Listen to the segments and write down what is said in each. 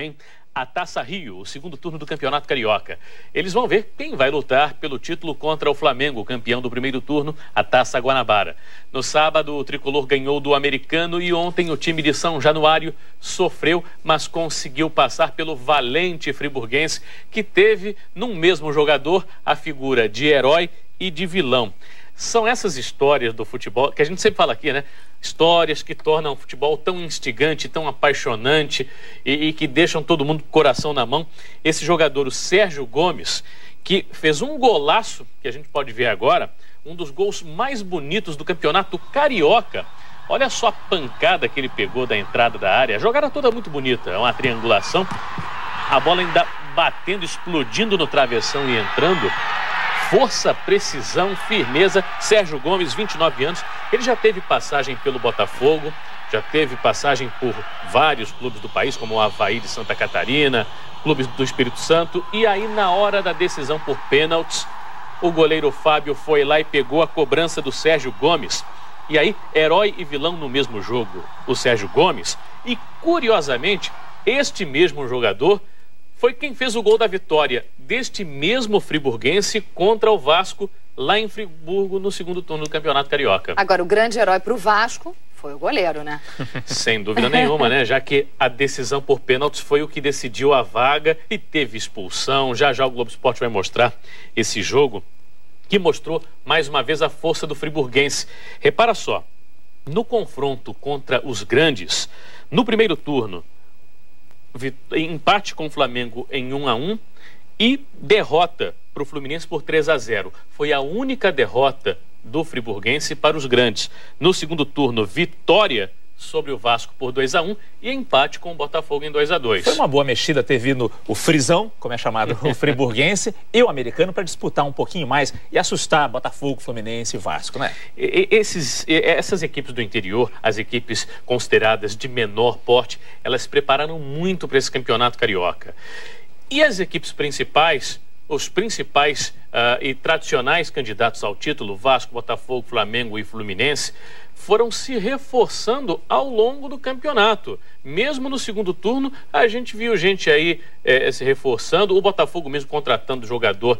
hein? A Taça Rio, o segundo turno do Campeonato Carioca. Eles vão ver quem vai lutar pelo título contra o Flamengo, campeão do primeiro turno, a Taça Guanabara. No sábado, o tricolor ganhou do Americano e ontem o time de São Januário sofreu, mas conseguiu passar pelo valente friburguense, que teve, num mesmo jogador, a figura de herói e de vilão. São essas histórias do futebol, que a gente sempre fala aqui, né? Histórias que tornam o futebol tão instigante, tão apaixonante e que deixam todo mundo com o coração na mão. Esse jogador, o Sérgio Gomes, que fez um golaço, que a gente pode ver agora, um dos gols mais bonitos do Campeonato Carioca. Olha só a pancada que ele pegou da entrada da área. A jogada toda muito bonita, é uma triangulação. A bola ainda batendo, explodindo no travessão e entrando. Força, precisão, firmeza. Sérgio Gomes, 29 anos. Ele já teve passagem pelo Botafogo, já teve passagem por vários clubes do país, como o Avaí de Santa Catarina, clubes do Espírito Santo. E aí, na hora da decisão por pênaltis, o goleiro Fábio foi lá e pegou a cobrança do Sérgio Gomes. E aí, herói e vilão no mesmo jogo, o Sérgio Gomes. E, curiosamente, este mesmo jogador foi quem fez o gol da vitória deste mesmo friburguense contra o Vasco, lá em Friburgo, no segundo turno do Campeonato Carioca. Agora, o grande herói para o Vasco foi o goleiro, né? Sem dúvida nenhuma, né? Já que a decisão por pênaltis foi o que decidiu a vaga e teve expulsão. Já já o Globo Esporte vai mostrar esse jogo, que mostrou mais uma vez a força do friburguense. Repara só, no confronto contra os grandes, no primeiro turno, empate com o Flamengo em 1-1 e derrota para o Fluminense por 3-0. Foi a única derrota do friburguense para os grandes. No segundo turno, vitória sobre o Vasco por 2-1 e empate com o Botafogo em 2-2. Foi uma boa mexida ter vindo o Frisão, como é chamado o friburguense, e o Americano para disputar um pouquinho mais e assustar Botafogo, Fluminense e Vasco, né? Essas equipes do interior, as equipes consideradas de menor porte, elas se prepararam muito para esse campeonato carioca. E as equipes principais, os principais e tradicionais candidatos ao título, Vasco, Botafogo, Flamengo e Fluminense, foram se reforçando ao longo do campeonato. Mesmo no segundo turno, a gente viu gente aí se reforçando, o Botafogo mesmo contratando jogador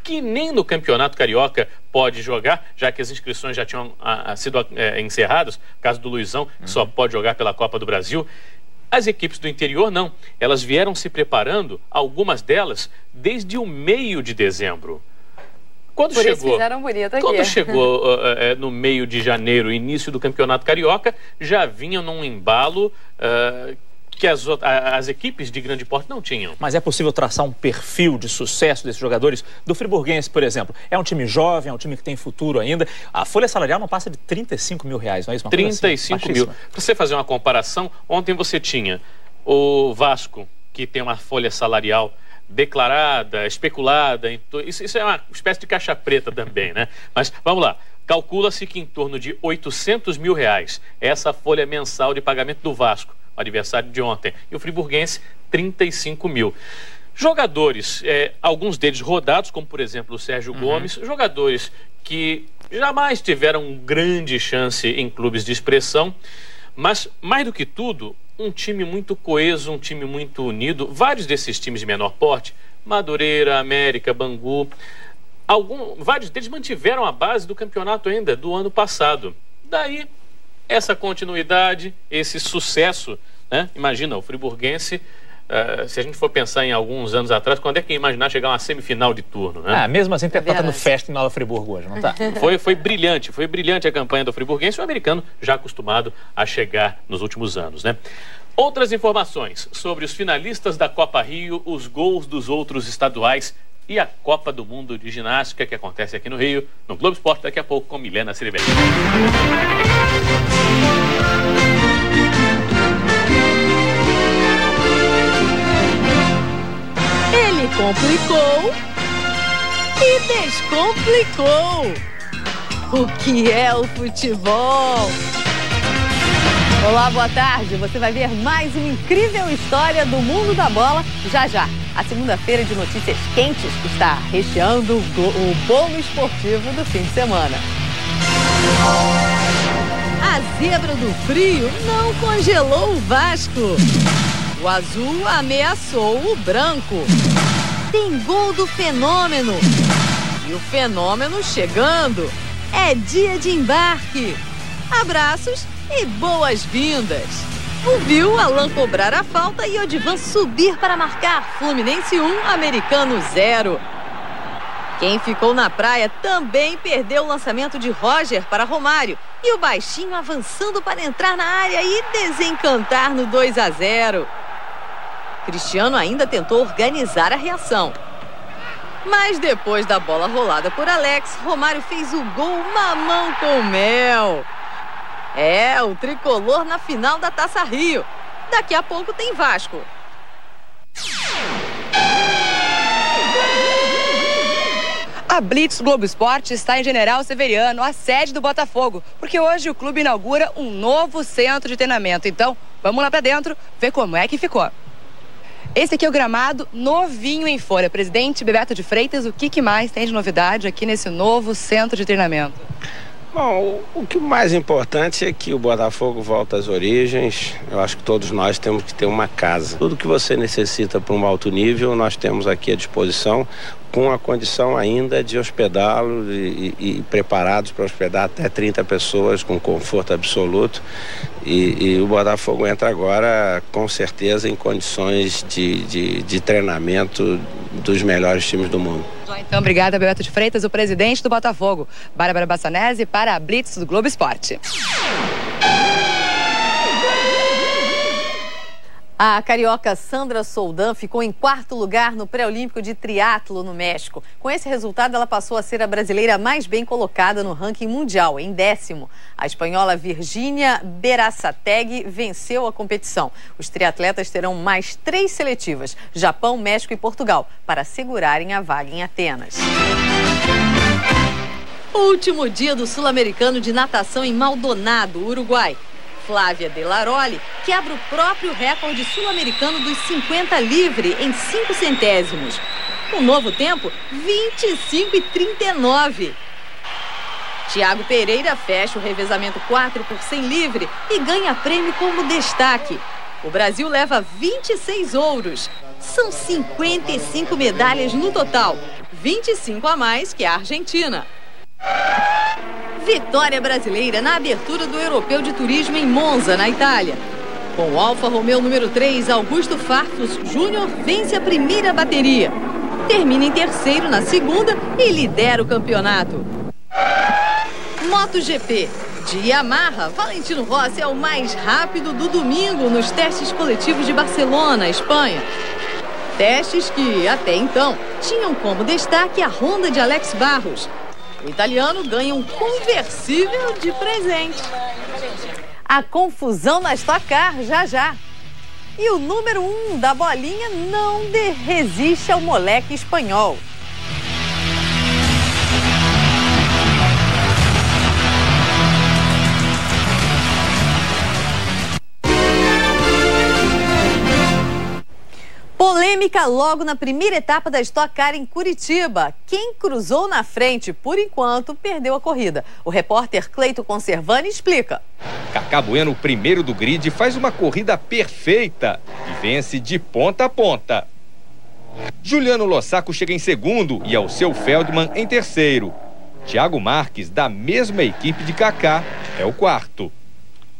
que nem no Campeonato Carioca pode jogar, já que as inscrições já tinham sido encerradas, no caso do Luizão, que só pode jogar pela Copa do Brasil. As equipes do interior não, elas vieram se preparando, algumas delas, desde o meio de dezembro. Quando chegou no meio de janeiro, início do Campeonato Carioca, já vinham num embalo que as equipes de grande porte não tinham. Mas é possível traçar um perfil de sucesso desses jogadores? Do friburguense, por exemplo, é um time jovem, é um time que tem futuro ainda. A folha salarial não passa de R$35 mil, não é isso? 35 mil. Para você fazer uma comparação, ontem você tinha o Vasco, que tem uma folha salarial declarada, especulada, isso é uma espécie de caixa preta também, né? Mas vamos lá, calcula-se que em torno de R$800 mil, essa folha mensal de pagamento do Vasco, o adversário de ontem, e o friburguense, 35 mil. Jogadores, alguns deles rodados, como por exemplo o Sérgio Gomes, jogadores que jamais tiveram grande chance em clubes de expressão, mas mais do que tudo, um time muito coeso, um time muito unido. Vários desses times de menor porte, Madureira, América, Bangu, vários deles mantiveram a base do campeonato ainda do ano passado. Daí, essa continuidade, esse sucesso, né? Imagina, o friburguense, se a gente for pensar em alguns anos atrás, quando é que ia imaginar chegar a uma semifinal de turno, né? Mesmo assim, tá dando festa em Nova Friburgo hoje, não tá? Foi brilhante a campanha do friburguense, o americano já acostumado a chegar nos últimos anos, né? Outras informações sobre os finalistas da Copa Rio, os gols dos outros estaduais e a Copa do Mundo de Ginástica que acontece aqui no Rio, no Globo Esporte, daqui a pouco com Milena Ceribelli. Ele complicou e descomplicou. O que é o futebol? Olá, boa tarde. Você vai ver mais uma incrível história do mundo da bola já já. A segunda-feira de notícias quentes está recheando o bolo esportivo do fim de semana. A zebra do frio não congelou o Vasco. O azul ameaçou o branco. Tem gol do Fenômeno. E o Fenômeno chegando. É dia de embarque. Abraços e boas-vindas. Viu Alan cobrar a falta e Odivan subir para marcar. Fluminense 1, Americano 0. Quem ficou na praia também perdeu o lançamento de Roger para Romário. E o baixinho avançando para entrar na área e desencantar no 2-0. Cristiano ainda tentou organizar a reação. Mas depois da bola rolada por Alex, Romário fez o gol mamão com mel. É, o tricolor na final da Taça Rio. Daqui a pouco tem Vasco. A Blitz Globo Esporte está em General Severiano, a sede do Botafogo, porque hoje o clube inaugura um novo centro de treinamento. Então, vamos lá para dentro ver como é que ficou. Esse aqui é o gramado novinho em folha. Presidente Bebeto de Freitas, o que mais tem de novidade aqui nesse novo centro de treinamento? Bom, o que mais importante é que o Botafogo volta às origens. Eu acho que todos nós temos que ter uma casa. Tudo que você necessita para um alto nível, nós temos aqui à disposição, com a condição ainda de hospedá-lo e preparados para hospedar até 30 pessoas com conforto absoluto. E o Botafogo entra agora, com certeza, em condições de treinamento dos melhores times do mundo. Então, obrigada, Bebeto de Freitas, o presidente do Botafogo. Bárbara Bassanese para a Blitz do Globo Esporte. A carioca Sandra Soldan ficou em 4º lugar no pré-olímpico de triatlo no México. Com esse resultado, ela passou a ser a brasileira mais bem colocada no ranking mundial, em 10º. A espanhola Virgínia Berasategui venceu a competição. Os triatletas terão mais 3 seletivas, Japão, México e Portugal, para segurarem a vaga em Atenas. Último dia do Sul-Americano de Natação em Maldonado, Uruguai. Flávia Delaroli quebra o próprio recorde sul-americano dos 50 livre em 5 centésimos. Um novo tempo, 25,39. Tiago Pereira fecha o revezamento 4 por 100 livre e ganha prêmio como destaque. O Brasil leva 26 ouros. São 55 medalhas no total, 25 a mais que a Argentina. Vitória brasileira na abertura do Europeu de Turismo em Monza, na Itália. Com o Alfa Romeo número 3, Augusto Farfus Júnior vence a primeira bateria. Termina em terceiro na segunda e lidera o campeonato. MotoGP. De Yamaha, Valentino Rossi é o mais rápido do domingo nos testes coletivos de Barcelona, Espanha. Testes que, até então, tinham como destaque a Honda de Alex Barros. O italiano ganha um conversível de presente. A confusão na Stock Car já. E o número 1 da bolinha não resiste ao moleque espanhol. Polêmica logo na primeira etapa da Stock Car em Curitiba. Quem cruzou na frente, por enquanto, perdeu a corrida. O repórter Cleito Conservani explica. Cacá Bueno, primeiro do grid, faz uma corrida perfeita e vence de ponta a ponta. Juliano Lossaco chega em segundo e Alceu Feldman em terceiro. Thiago Marques, da mesma equipe de Cacá, é o quarto.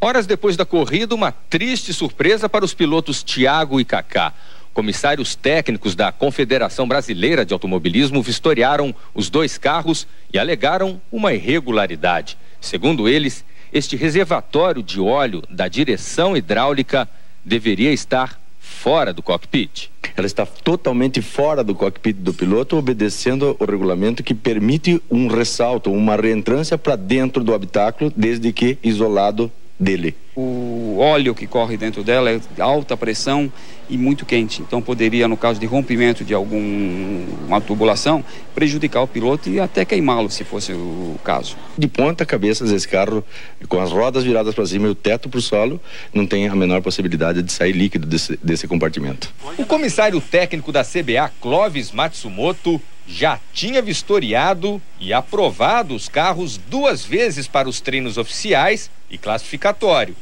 Horas depois da corrida, uma triste surpresa para os pilotos Thiago e Cacá. Comissários técnicos da Confederação Brasileira de Automobilismo vistoriaram os 2 carros e alegaram uma irregularidade. Segundo eles, este reservatório de óleo da direção hidráulica deveria estar fora do cockpit. Ela está totalmente fora do cockpit do piloto, obedecendo o regulamento que permite um ressalto, uma reentrância para dentro do habitáculo, desde que isolado dele. O óleo que corre dentro dela é de alta pressão e muito quente, então poderia, no caso de rompimento de uma tubulação, prejudicar o piloto e até queimá-lo, se fosse o caso. De ponta cabeça, esse carro, com as rodas viradas para cima e o teto para o solo, não tem a menor possibilidade de sair líquido desse compartimento. O comissário técnico da CBA, Clóvis Matsumoto, já tinha vistoriado e aprovado os carros 2 vezes para os treinos oficiais e classificatório.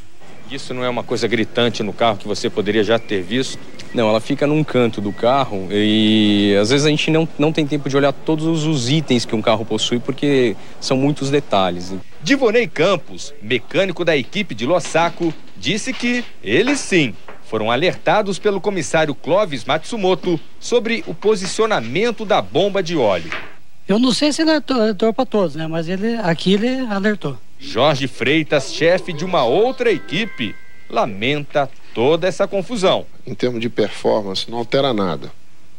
Isso não é uma coisa gritante no carro que você poderia já ter visto? Não, ela fica num canto do carro e às vezes a gente não tem tempo de olhar todos os itens que um carro possui porque são muitos detalhes. Divonei Campos, mecânico da equipe de Lossaco, disse que eles sim foram alertados pelo comissário Clóvis Matsumoto sobre o posicionamento da bomba de óleo. Eu não sei se ele alertou para todos, né? Mas aqui ele alertou. Jorge Freitas, chefe de uma outra equipe, lamenta toda essa confusão. Em termos de performance, não altera nada.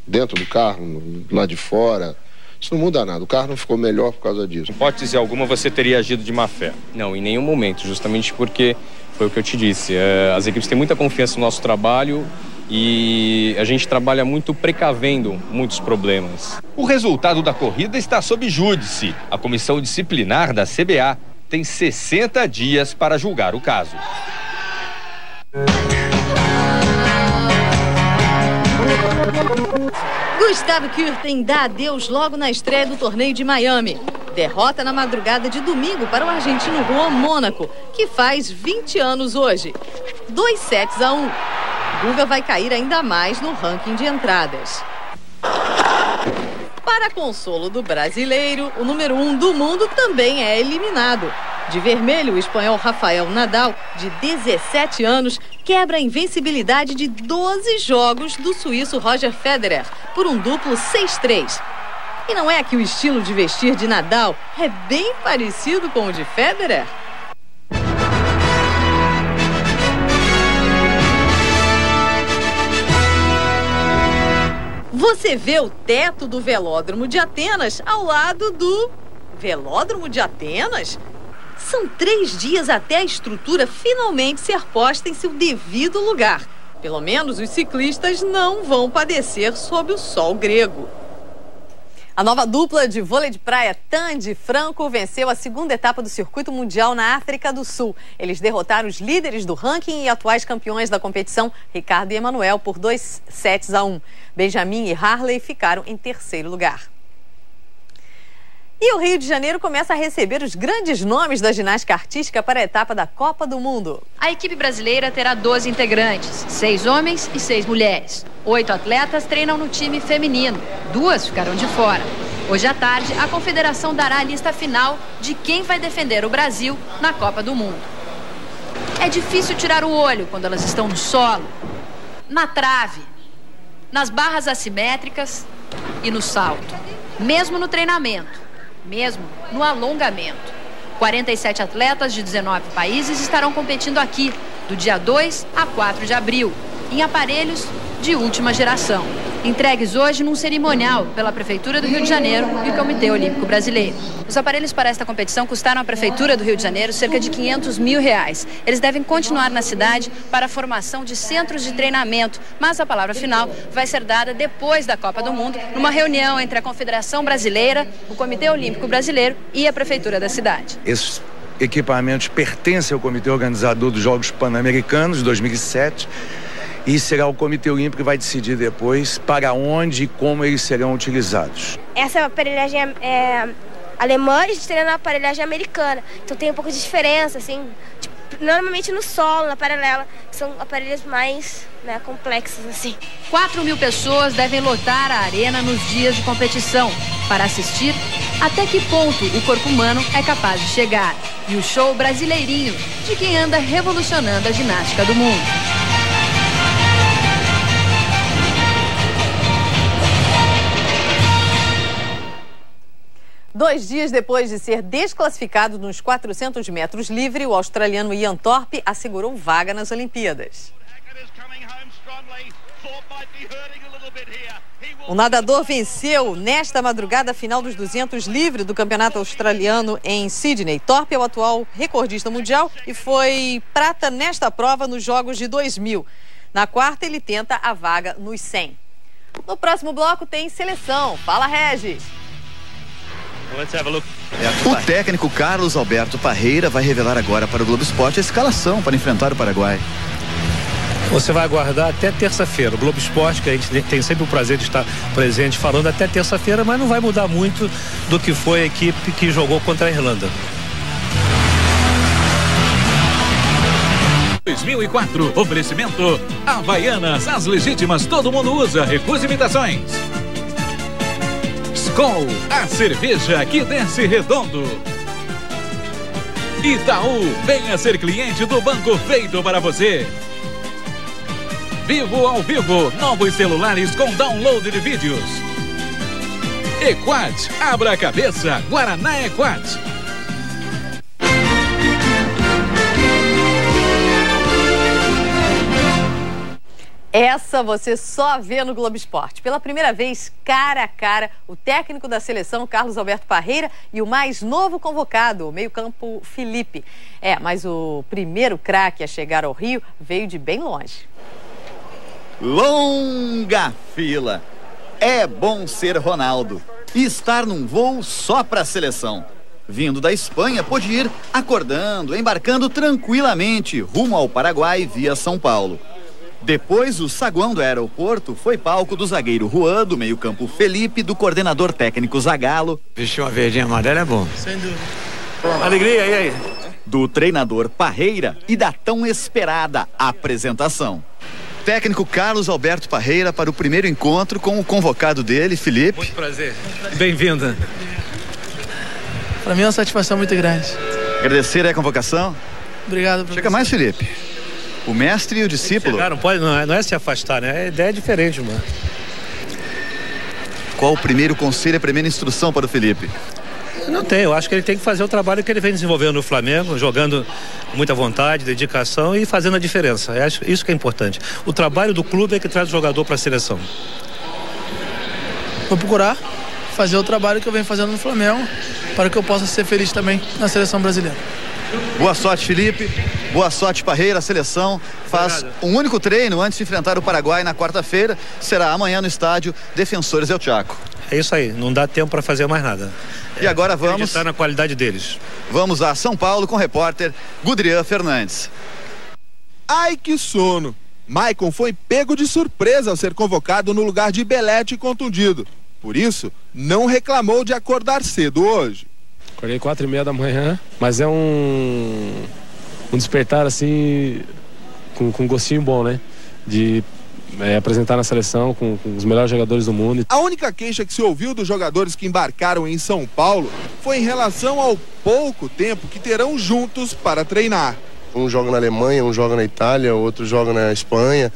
Dentro do carro, lá de fora, isso não muda nada. O carro não ficou melhor por causa disso. Em hipótese alguma você teria agido de má fé? Não, em nenhum momento, justamente porque foi o que eu te disse. As equipes têm muita confiança no nosso trabalho e a gente trabalha muito precavendo muitos problemas. O resultado da corrida está sob júdice. A comissão disciplinar da CBA tem 60 dias para julgar o caso. Gustavo Kuerten dá adeus logo na estreia do torneio de Miami. Derrota na madrugada de domingo para o argentino Juan Mônaco, que faz 20 anos hoje. 2-1. Guga vai cair ainda mais no ranking de entradas. Para consolo do brasileiro, o número 1 do mundo também é eliminado. De vermelho, o espanhol Rafael Nadal, de 17 anos, quebra a invencibilidade de 12 jogos do suíço Roger Federer por um duplo 6-3. E não é que o estilo de vestir de Nadal é bem parecido com o de Federer? Você vê o teto do Velódromo de Atenas ao lado do Velódromo de Atenas? São 3 dias até a estrutura finalmente ser posta em seu devido lugar. Pelo menos os ciclistas não vão padecer sob o sol grego. A nova dupla de vôlei de praia, Tandy e Franco, venceu a segunda etapa do circuito mundial na África do Sul. Eles derrotaram os líderes do ranking e atuais campeões da competição, Ricardo e Emanuel, por 2-1. Benjamin e Harley ficaram em terceiro lugar. E o Rio de Janeiro começa a receber os grandes nomes da ginástica artística para a etapa da Copa do Mundo. A equipe brasileira terá 12 integrantes, 6 homens e 6 mulheres. 8 atletas treinam no time feminino, 2 ficarão de fora. Hoje à tarde, a confederação dará a lista final de quem vai defender o Brasil na Copa do Mundo. É difícil tirar o olho quando elas estão no solo, na trave, nas barras assimétricas e no salto, mesmo no treinamento. Mesmo no alongamento. 47 atletas de 19 países estarão competindo aqui, do dia 2 a 4 de abril, em aparelhos de última geração, entregues hoje num cerimonial pela Prefeitura do Rio de Janeiro e o Comitê Olímpico Brasileiro. Os aparelhos para esta competição custaram à Prefeitura do Rio de Janeiro cerca de R$500 mil. Eles devem continuar na cidade para a formação de centros de treinamento, mas a palavra final vai ser dada depois da Copa do Mundo, numa reunião entre a Confederação Brasileira, o Comitê Olímpico Brasileiro e a Prefeitura da cidade. Esses equipamentos pertencem ao Comitê Organizador dos Jogos Pan-Americanos de 2007 e será o Comitê Olímpico que vai decidir depois para onde e como eles serão utilizados. Essa aparelhagem é alemã e a gente treina na aparelhagem americana, então tem um pouco de diferença, assim, tipo, normalmente no solo, na paralela, são aparelhos mais complexos, assim. 4.000 pessoas devem lotar a arena nos dias de competição para assistir até que ponto o corpo humano é capaz de chegar. E o show brasileirinho de quem anda revolucionando a ginástica do mundo. Dois dias depois de ser desclassificado nos 400 metros livre, o australiano Ian Thorpe assegurou vaga nas Olimpíadas. O nadador venceu nesta madrugada a final dos 200 livre do campeonato australiano em Sydney. Thorpe é o atual recordista mundial e foi prata nesta prova nos Jogos de 2000. Na quarta, ele tenta a vaga nos 100. No próximo bloco tem seleção. Fala, Regis! O técnico Carlos Alberto Parreira vai revelar agora para o Globo Esporte a escalação para enfrentar o Paraguai. Você vai aguardar até terça-feira. O Globo Esporte, que a gente tem sempre o prazer de estar presente falando até terça-feira, mas não vai mudar muito do que foi a equipe que jogou contra a Irlanda. 2004, oferecimento Havaianas, as legítimas, todo mundo usa, recuse imitações. Skol, a cerveja que desce redondo. Itaú, venha ser cliente do banco feito para você. Vivo ao Vivo, novos celulares com download de vídeos. Equad, abra a cabeça, Guaraná Equad. Essa você só vê no Globo Esporte. Pela primeira vez, cara a cara, o técnico da seleção, Carlos Alberto Parreira, e o mais novo convocado, o meio-campo Felipe. Mas o primeiro craque a chegar ao Rio veio de bem longe. Longa fila. É bom ser Ronaldo e estar num voo só para a seleção. Vindo da Espanha, pôde ir acordando, embarcando tranquilamente rumo ao Paraguai via São Paulo. Depois, o saguão do aeroporto foi palco do zagueiro Juan, do meio-campo Felipe, do coordenador técnico Zagallo. Vestir uma verdinha amarela é bom. Sem dúvida. Alegria, e aí? Do treinador Parreira e da tão esperada apresentação. Técnico Carlos Alberto Parreira para o primeiro encontro com o convocado dele, Felipe. Muito prazer. Bem-vinda. Para mim é uma satisfação muito grande. Agradecer a convocação. Obrigado, professor. Chega mais, Felipe. O mestre e o discípulo. Não é se afastar, né? A ideia é diferente, mano. Qual o primeiro conselho, a primeira instrução para o Felipe? Não tem, eu acho que ele tem que fazer o trabalho que ele vem desenvolvendo no Flamengo, jogando com muita vontade, dedicação e fazendo a diferença. Eu acho isso que é importante. O trabalho do clube é que traz o jogador para a seleção. Vou procurar fazer o trabalho que eu venho fazendo no Flamengo para que eu possa ser feliz também na seleção brasileira. Boa sorte, Felipe. Boa sorte, Parreira. A seleção faz um único treino antes de enfrentar o Paraguai na quarta-feira. Será amanhã no estádio Defensores del Chaco. É isso aí, não dá tempo para fazer mais nada. E agora vamos acreditar na qualidade deles. Vamos a São Paulo com o repórter Gudrian Fernandes. Ai, que sono! Maicon foi pego de surpresa ao ser convocado no lugar de Belete contundido. Por isso, não reclamou de acordar cedo hoje. Acordei 4h30 da manhã, mas é um despertar assim, com um gostinho bom, né? De apresentar na seleção com os melhores jogadores do mundo. A única queixa que se ouviu dos jogadores que embarcaram em São Paulo foi em relação ao pouco tempo que terão juntos para treinar. Um joga na Alemanha, um joga na Itália, outro joga na Espanha.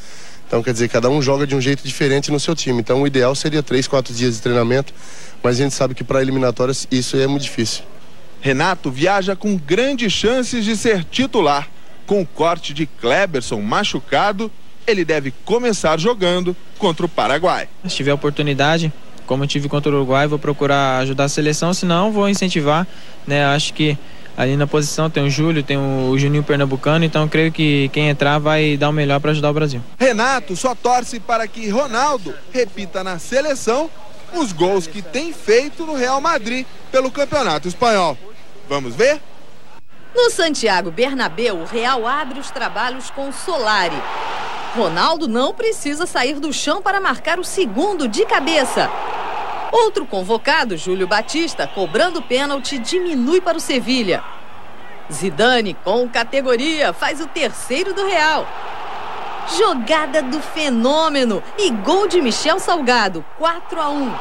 Então, quer dizer, cada um joga de um jeito diferente no seu time. Então, o ideal seria 3, 4 dias de treinamento, mas a gente sabe que para eliminatórias isso é muito difícil. Renato viaja com grandes chances de ser titular. Com o corte de Kleberson machucado, ele deve começar jogando contra o Paraguai. Se tiver oportunidade, como eu tive contra o Uruguai, vou procurar ajudar a seleção, senão vou incentivar, né? Acho que ali na posição tem o Júlio, tem o Juninho Pernambucano, então creio que quem entrar vai dar o melhor para ajudar o Brasil. Renato só torce para que Ronaldo repita na seleção os gols que tem feito no Real Madrid pelo Campeonato Espanhol. Vamos ver? No Santiago Bernabéu, o Real abre os trabalhos com Solari. Ronaldo não precisa sair do chão para marcar o segundo de cabeça. Outro convocado, Júlio Batista, cobrando pênalti, diminui para o Sevilha. Zidane, com categoria, faz o terceiro do Real. Jogada do fenômeno e gol de Michel Salgado, 4-1.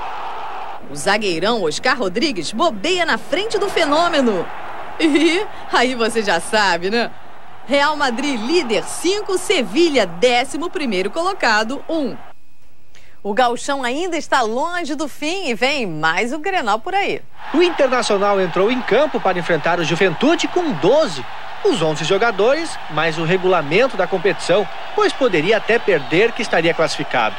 O zagueirão Oscar Rodrigues bobeia na frente do fenômeno. E aí você já sabe, né? Real Madrid líder 5, Sevilha 11º colocado 1. O gauchão ainda está longe do fim e vem mais o Grenal por aí. O Internacional entrou em campo para enfrentar o Juventude com 12. Os 11 jogadores, mais o regulamento da competição, pois poderia até perder que estaria classificado.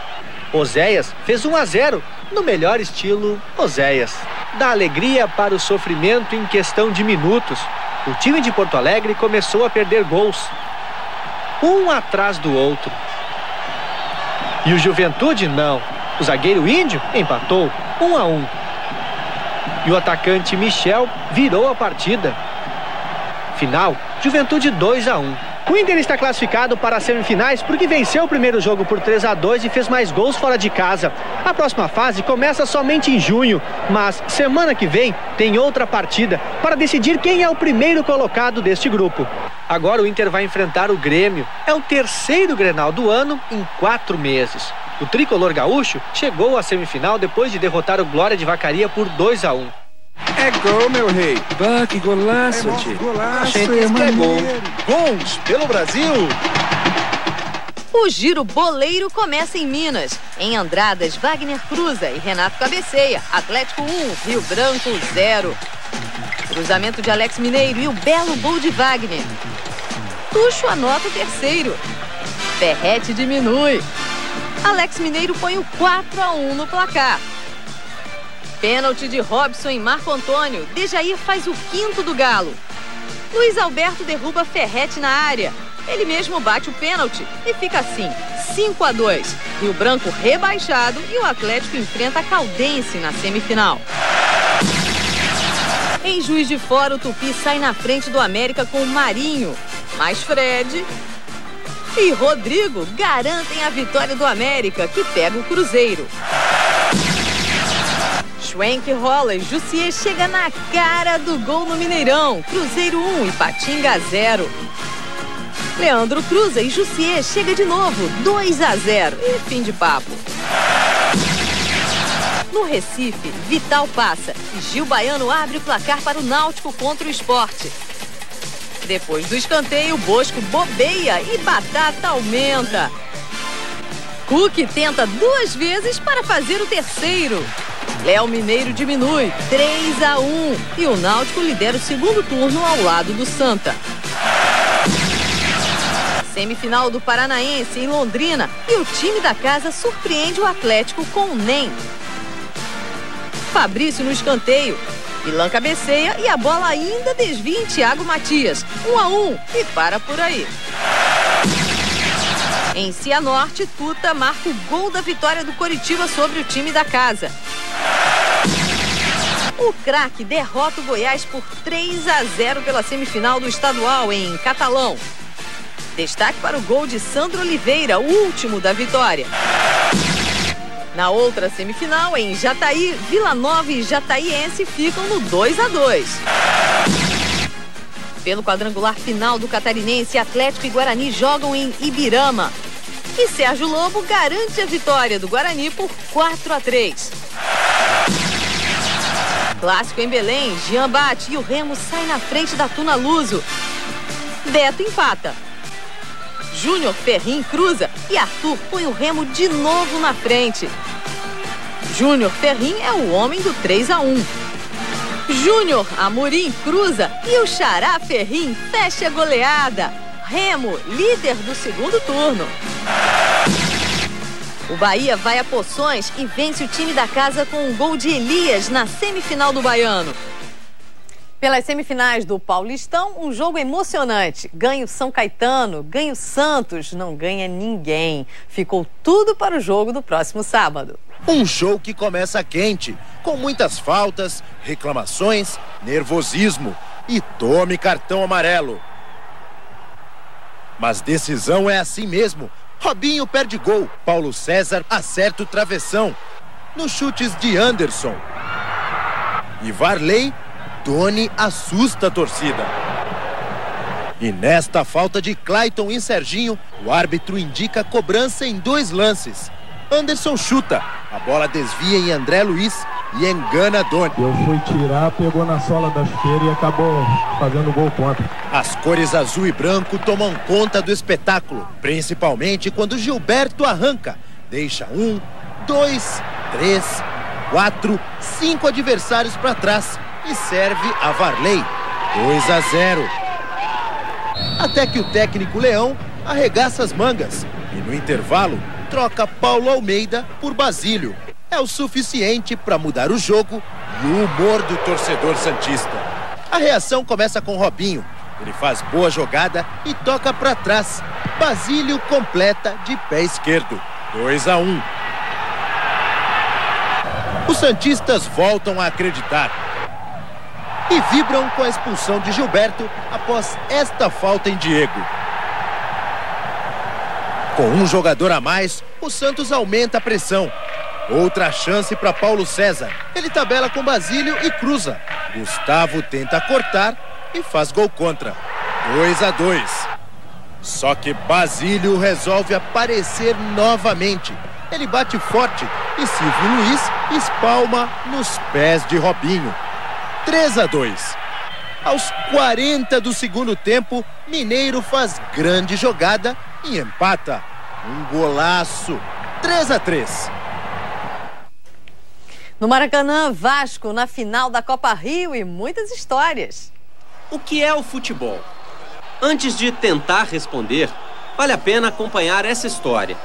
Oséias fez 1-0, no melhor estilo Oséias. Da alegria para o sofrimento em questão de minutos. O time de Porto Alegre começou a perder gols, um atrás do outro. E o Juventude não. O zagueiro Índio empatou 1-1. E o atacante Michel virou a partida. Final, Juventude 2-1. O Inter está classificado para as semifinais porque venceu o primeiro jogo por 3-2 e fez mais gols fora de casa. A próxima fase começa somente em junho, mas semana que vem tem outra partida para decidir quem é o primeiro colocado deste grupo. Agora o Inter vai enfrentar o Grêmio. É o terceiro Grenal do ano em 4 meses. O tricolor gaúcho chegou à semifinal depois de derrotar o Glória de Vacaria por 2-1. É gol, meu rei. Bah, que golaço, tio. A gente diz que é gol. Gols pelo Brasil. O giro boleiro começa em Minas. Em Andradas, Wagner cruza e Renato cabeceia. Atlético 1, Rio Branco 0. Cruzamento de Alex Mineiro e o belo gol de Wagner. Tuxo anota o terceiro. Ferretti diminui. Alex Mineiro põe o 4-1 no placar. Pênalti de Robson em Marco Antônio. Dejair faz o 5º do Galo. Luiz Alberto derruba Ferretti na área. Ele mesmo bate o pênalti e fica assim, 5-2. Rio Branco rebaixado e o Atlético enfrenta a Caldense na semifinal. Em Juiz de Fora, o Tupi sai na frente do América com o Marinho. Mas Fred e Rodrigo garantem a vitória do América, que pega o Cruzeiro. Schwenk rola e Jussier chega na cara do gol no Mineirão. Cruzeiro 1 e Patinga 0. Leandro cruza e Jussier chega de novo, 2-0 e fim de papo. No Recife, Vital passa e Gil Baiano abre o placar para o Náutico contra o Sport. Depois do escanteio, Bosco bobeia e Batata aumenta. Cook tenta 2 vezes para fazer o terceiro. Léo Mineiro diminui, 3-1 e o Náutico lidera o segundo turno ao lado do Santa. Semifinal do Paranaense em Londrina e o time da casa surpreende o Atlético com o NEM. Fabrício no escanteio, Ilan cabeceia e a bola ainda desvia em Thiago Matias. 1-1 e para por aí. Em Cianorte, Tuta marca o gol da vitória do Coritiba sobre o time da casa. O craque derrota o Goiás por 3-0 pela semifinal do estadual em Catalão. Destaque para o gol de Sandro Oliveira, o último da vitória. Na outra semifinal, em Jataí, Vila Nova e Jataiense ficam no 2-2. Pelo quadrangular final do Catarinense, Atlético e Guarani jogam em Ibirama. E Sérgio Lobo garante a vitória do Guarani por 4-3. Clássico em Belém, Jean bate e o Remo sai na frente da Tuna Luso. Beto empata. Júnior Ferrin cruza e Arthur põe o Remo de novo na frente. Júnior Ferrin é o homem do 3-1. Júnior Amorim cruza e o Xará Ferrin fecha a goleada. Remo, líder do segundo turno. O Bahia vai a Poções e vence o time da casa com um gol de Elias na semifinal do Baiano. Pelas semifinais do Paulistão, um jogo emocionante. Ganha o São Caetano, ganha o Santos, não ganha ninguém. Ficou tudo para o jogo do próximo sábado. Um jogo que começa quente, com muitas faltas, reclamações, nervosismo e tome cartão amarelo. Mas decisão é assim mesmo. Robinho perde gol, Paulo César acerta o travessão. Nos chutes de Anderson e Varley, Doni assusta a torcida. E nesta falta de Clayton e Serginho, o árbitro indica cobrança em 2 lances. Anderson chuta, a bola desvia em André Luiz e engana Doni. Eu fui tirar, pegou na sola da chuteira e acabou fazendo gol contra. As cores azul e branco tomam conta do espetáculo, principalmente quando Gilberto arranca. Deixa 1, 2, 3, 4, 5 adversários para trás e serve a Varley. 2-0. Até que o técnico Leão arregaça as mangas e no intervalo troca Paulo Almeida por Basílio. É o suficiente para mudar o jogo e o humor do torcedor santista. A reação começa com Robinho. Ele faz boa jogada e toca para trás. Basílio completa de pé esquerdo. 2-1. Os santistas voltam a acreditar e vibram com a expulsão de Gilberto após esta falta em Diego. Com um jogador a mais, o Santos aumenta a pressão. Outra chance para Paulo César. Ele tabela com Basílio e cruza. Gustavo tenta cortar e faz gol contra. 2-2. Só que Basílio resolve aparecer novamente. Ele bate forte e Silvio Luiz espalma nos pés de Robinho. 3-2. Aos 40 do segundo tempo, Mineiro faz grande jogada e empata. Um golaço. 3-3. No Maracanã, Vasco na final da Copa Rio e muitas histórias. O que é o futebol? Antes de tentar responder, vale a pena acompanhar essa história.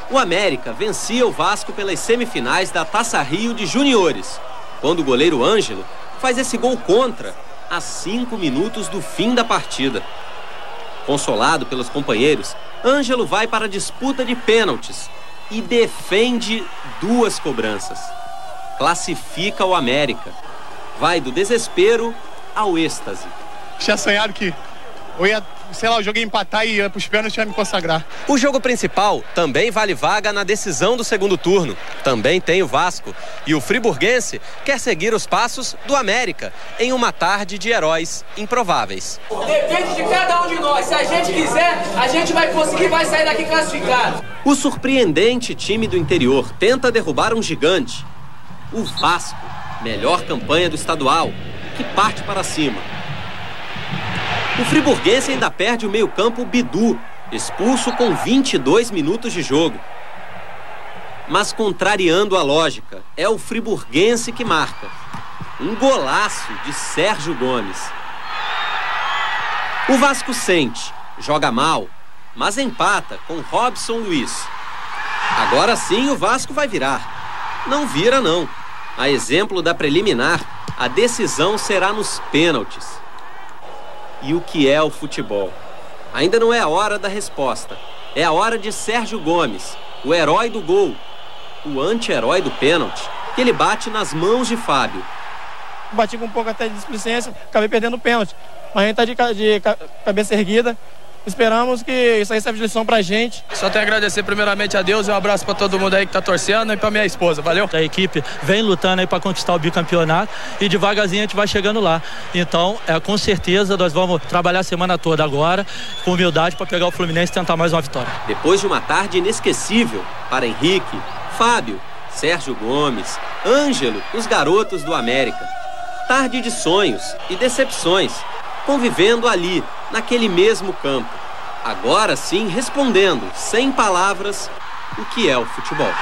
O América vencia o Vasco pelas semifinais da Taça Rio de Juniores, quando o goleiro Ângelo faz esse gol contra a 5 minutos do fim da partida. Consolado pelos companheiros, Ângelo vai para a disputa de pênaltis e defende 2 cobranças. Classifica o América. Vai do desespero ao êxtase. Tinha sonhado que eu ia, o jogo ia empatar e ia pros pênaltis e ia me consagrar. O jogo principal também vale vaga na decisão do segundo turno. Também tem o Vasco. E o friburguense quer seguir os passos do América em uma tarde de heróis improváveis. Depende de cada um de nós. Se a gente quiser, a gente vai conseguir, vai sair daqui classificado. O surpreendente time do interior tenta derrubar um gigante. O Vasco, melhor campanha do estadual, que parte para cima. O friburguense ainda perde o meio-campo Bidu, expulso com 22 minutos de jogo. Mas contrariando a lógica, é o friburguense que marca. Um golaço de Sérgio Gomes. O Vasco sente, joga mal, mas empata com Robson Luiz. Agora sim o Vasco vai virar. Não vira, não. A exemplo da preliminar, a decisão será nos pênaltis. E o que é o futebol? Ainda não é a hora da resposta. É a hora de Sérgio Gomes, o herói do gol, o anti-herói do pênalti, que ele bate nas mãos de Fábio. Bati com um pouco até de displicência, acabei perdendo o pênalti. Mas a gente está de cabeça erguida. Esperamos que isso aí serve de lição pra gente. Só tenho a agradecer primeiramente a Deus e um abraço pra todo mundo aí que tá torcendo e pra minha esposa, valeu? A equipe vem lutando aí pra conquistar o bicampeonato e devagarzinho a gente vai chegando lá. Então, com certeza nós vamos trabalhar a semana toda agora, com humildade pra pegar o Fluminense e tentar mais uma vitória. Depois de uma tarde inesquecível para Henrique, Fábio, Sérgio Gomes, Ângelo, os garotos do América. Tarde de sonhos e decepções, convivendo ali, naquele mesmo campo. Agora sim, respondendo, sem palavras, o que é o futebol.